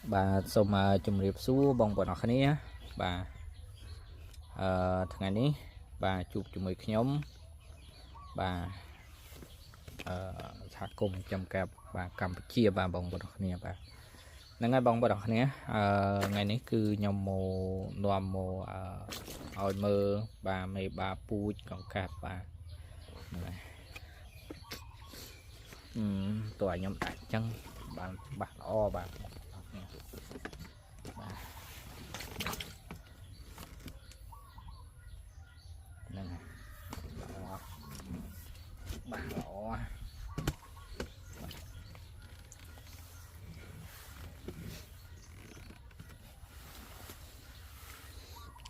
bà xong mà chùm riệp xu bông bọn nó khá ní bà thằng này ní bà chụp chùm mười nhóm bà thả cùng chăm cặp bà Campuchia bà bông bọn nó khá ní bà nâng ngay bông bọn nó khá ní ngày ní cứ nhóm mô nòm mô ôi mơ bà mê bà pu còn cặp bà tòa nhóm đại chân bà o bà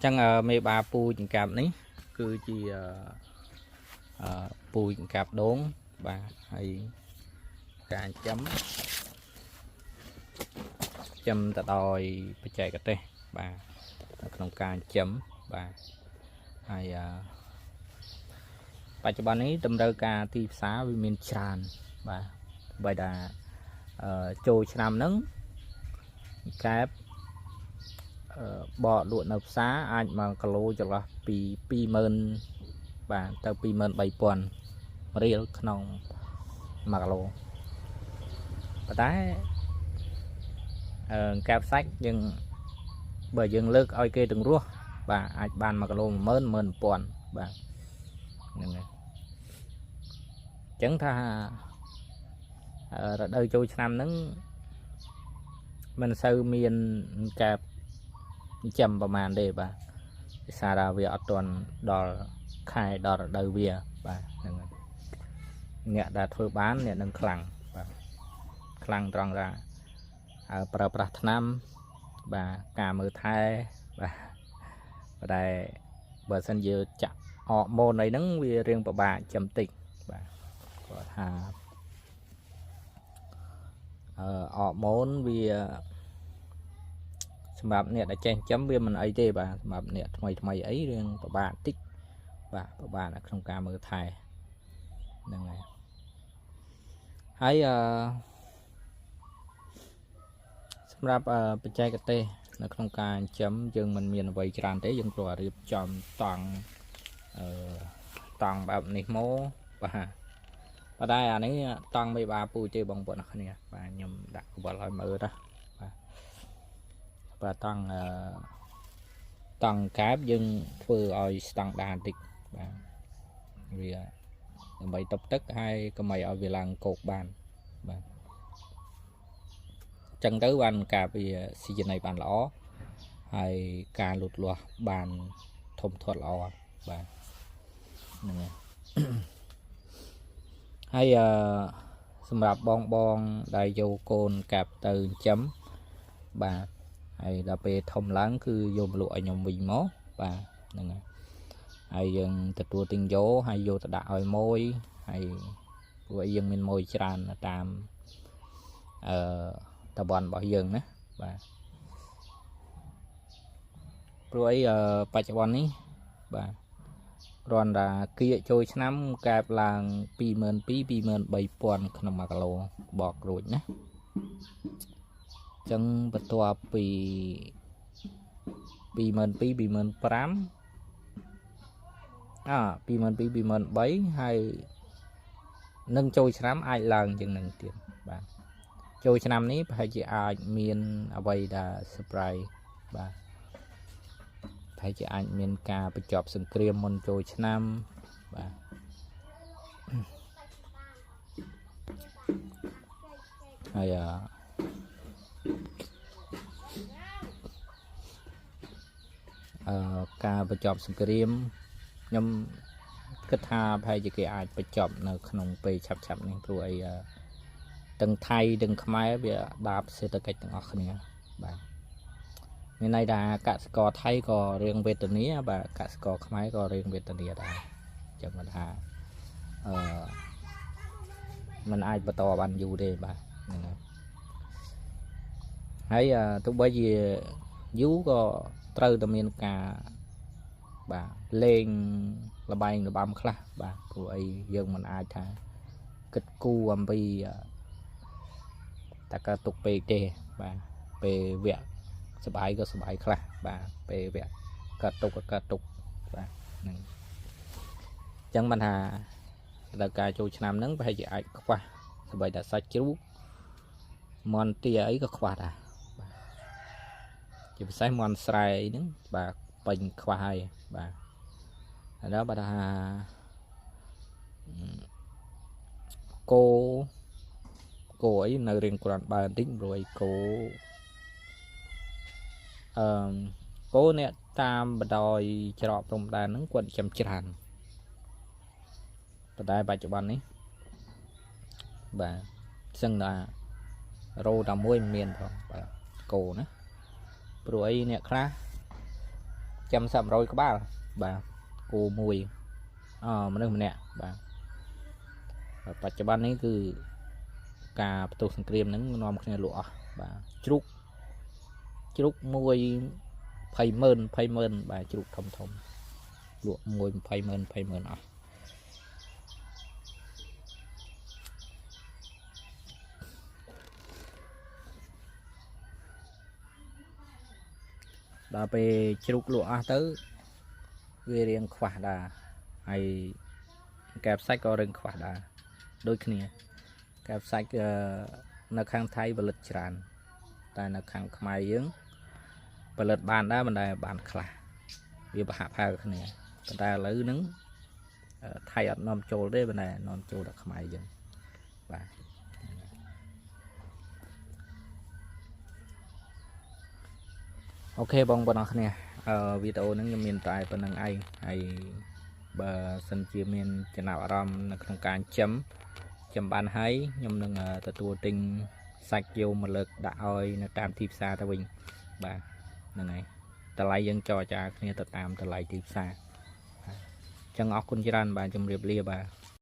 chẳng mấy bà pu những cặp ní cứ chỉ pu những cặp đốn bà hay cả chấm ta đòi phải chạy cái tê bàក្នុងការchấm bàហើយបច្ចុប្បន្ននេះតម្រូវការទីផ្សារវាមានច្រើនបាទបើថាចូលឆ្នាំហ្នឹងកែបបកលក់នៅផ្សារអាច1គីឡូចន្លោះពី20000បាទទៅ23000រៀលក្នុង1គីឡូប៉ុន្តែកែបសាច់យើងបើយើងលើកឲ្យគេទាំងរស់បាទអាចបាន1គីឡូ10000 1000បាទហ្នឹងហើយអញ្ចឹងថារដូវចូលឆ្នាំហ្នឹងមិនសូវមានកែបចាំប្រហែលទេបាទភាសាថាវាអត់ទាន់ដល់ខែដល់រដូវវាបាទហ្នឹងហើយអ្នកដែលធ្វើបានអ្នកនឹងខ្លាំងបាទខ្លាំងត្រង់ថាប្រើប្រាស់ថ្នាំបាទការមើលថែបាទតែបើសិនជាចាក់អរម៉ូនអីហ្នឹងវារៀងពិបាកចំតិចបាទគាត់ថាអរម៉ូនវាសម្រាប់អ្នកដែលចេះចំវាមិនអីទេបាទសម្រាប់អ្នកថ្មីអីរៀងពិបាកតិចបាទពិបាកនៅក្នុងការមើលថែហ្នឹងហើយសម្រាប់បច្ចេកទេសនៅក្នុងការចិញ្ចឹមយើងមិនមានអ្វីច្រើនទេយើងគ្រាន់តែរៀបចំតង់បែបនេះមកបាទប៉ុន្តែអានេះតង់មេបាពូទេបងប្អូនអ្នកគ្នាបាទខ្ញុំដាក់កវលឲ្យមើលទៅបាទតង់កែបយើងធ្វើឲ្យស្តង់ដារបន្តិចបាទវាដើម្បីតុបទឹកហើយកុំឲ្យវាឡើងកោកបានបាទចឹងទៅបានការវាស៊ីចំណីបានល្អហើយការលូតលាស់បានធំធាត់ល្អបាទហ្នឹងហើយសម្រាប់បងដែលយកកូនកាប់ទៅចិញ្ចឹមបាទហើយដល់ពេលធំឡើងគឺយកមកលក់ឲ្យខ្ញុំវិញមកបាទហ្នឹងហើយយើងទទួលទិញយកហើយយកទៅដាក់ឲ្យម៉ួយហើយព្រោះយើងមានម៉ួយច្រើនតាមតំបន់របស់យើងណាបាទព្រោះអីបច្ចុប្បន្ននេះបាទគ្រាន់តែគៀកចូលឆ្នាំកែបឡើង22000 23000ក្នុង1គីឡូបករួចណាអញ្ចឹងបន្ទាប់ពី22000 25000 22000 23000ហើយនឹងចូលឆ្នាំអាចឡើងជាងនឹងទៀតបាទចូលឆ្នាំនេះប្រហែលជាអាចមានអ្វីដែល surprise បាទប្រហែលជាអាចមានការបញ្ចប់សង្គ្រាមមុនចូលឆ្នាំបាទហើយការបញ្ចប់សង្គ្រាមខ្ញុំគិតថាប្រហែលជាគេអាចបញ្ចប់នៅក្នុងពេលឆាប់នេះព្រោះអីទាំងថៃទាំងខ្មែរវាដាបសេដ្ឋកិច្ចទាំងអស់គ្នាបាទមានន័យថាកសិករថៃក៏រៀងវេទនាបាទកសិករខ្មែរក៏រៀងវេទនាដែរអញ្ចឹងថាมันអាចបន្តបានយូរទេបាទហ្នឹងហើយទោះបីជាយូរក៏ត្រូវតែមានការបាទលេងលបែងលបាំខ្លះបាទព្រោះអីយើងមិនអាចថាគិតគូរអំពីតើកើតទុកពេកទេបាទ về vẹn sờ bài có sờ bài khla bà về vẹn cắt tục bà chẳng bàn hà là cà chua nam nắng phải dạy qua sờ bài đã sạch chú mòn tia ấy có khoa à chỉ phải mòn sài nắng bà bình khoa hay bà ở đó bà đã cô ấy nơi riêng còn bà tính rồi cô nè tam bà đòi cho trong đà nắng quận chăm tràn bà đại bà chụp anh ấy bà sân là rô đào môi miền thôi bà cô nữa rồi ấy nè khá chăm sầm rồi các bà cô mùi mà nước nè bà bà chụp anh ấy cứ cà tô sừng kem nắng nom cái lụa bà chúc môi phay mơn bà chúc thông lụa môi phay mơn à đã về chúc lụa tới về riêng khỏa đà hay kẹp sách có riêng khỏa đà đôi khi kẹp sách nó khang thay và lịch tràn tại nó khang mai dưỡng và lịch bàn đó mình đây bàn khla vì bà hạ phao cái này người ta lấy nứng thay ở non trâu đấy bên này non trâu đặc mai dưỡng và ok bông bọn nó nè video nó miền tại bên năng ai hay bà sân chia miền trên nào ram trong càng chấm bàn hay nhưng đừng tua tinh sạch vô một lực đã ơi nó tam thiệp xa ta bình bà này ta lại dân cho cha kia ta tam ta lại thiệp xa chân óc con chiran bà trong riệp lia bà